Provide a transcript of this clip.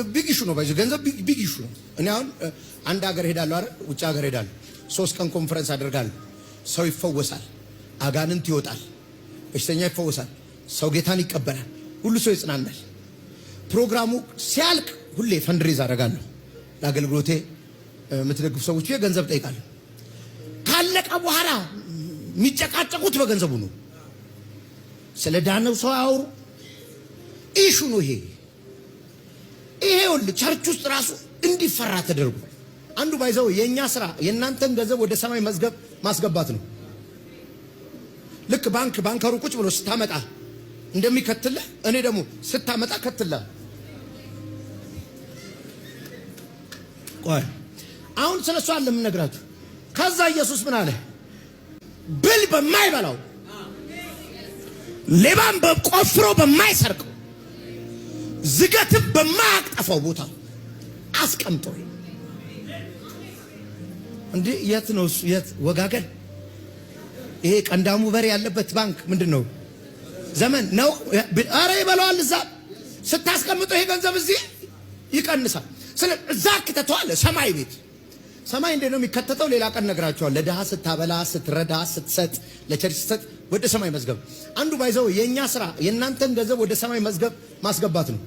ቢግ ኢሹ ነው። ባይዘ ገንዘብ ቢግ ኢሹ ነው። እኔ አሁን አንድ ሀገር ሄዳለሁ አይደል? ውጭ ሀገር ሄዳለሁ። 3 ቀን ኮንፈረንስ አደርጋለሁ። ሰው ይፈወሳል፣ አጋንንት ይወጣል፣ በሽተኛ ይፈወሳል፣ ሰው ጌታን ይቀበላል፣ ሁሉ ሰው ይጽናናል። ፕሮግራሙ ሲያልቅ ሁሌ ፈንድሬዝ አደርጋለሁ። ለአገልግሎቴ የምትደግፉ ሰዎች ገንዘብ ጠይቃለሁ። ካለቀ በኋላ የሚጨቃጨቁት በገንዘቡ ነው። ስለ ዳነው ሰው አያወሩ። ኢሹ ነው ይሄ። ሁሉ ቸርች ውስጥ ራሱ እንዲፈራ ተደርጎ አንዱ ባይዘው የኛ ስራ የእናንተን ገንዘብ ወደ ሰማይ መዝገብ ማስገባት ነው። ልክ ባንከሩ ቁጭ ብሎ ስታመጣ እንደሚከትልህ እኔ ደግሞ ስታመጣ ከትልህ። ቆይ አሁን ስለሷ አለም ነግራችሁ። ከዛ ኢየሱስ ምን አለ? ብል በማይበላው ሌባም በቆፍሮ በማይሰርቀው ዝገትም በማያቅጠፈው ቦታ አስቀምጠው። እንዴ የት ነው እሱ? የት ወጋገን? ይሄ ቀንዳሙ በሬ ያለበት ባንክ ምንድነው? ዘመን ነው። አረ ይበላዋል። እዛ ስታስቀምጠው ይሄ ገንዘብ እዚህ ይቀንሳል። እዛ ከተተዋለ ሰማይ ቤት ሰማይ እንዴት ነው የሚከተተው? ሌላ ቀን ነግራቸዋል። ለድሃ ስታበላ፣ ስትረዳ፣ ስትሰጥ፣ ለቸርች ስትሰጥ ወደ ሰማይ መዝገብ። አንዱ ባይዘው የኛ ስራ የእናንተን ገንዘብ ወደ ሰማይ መዝገብ ማስገባት ነው።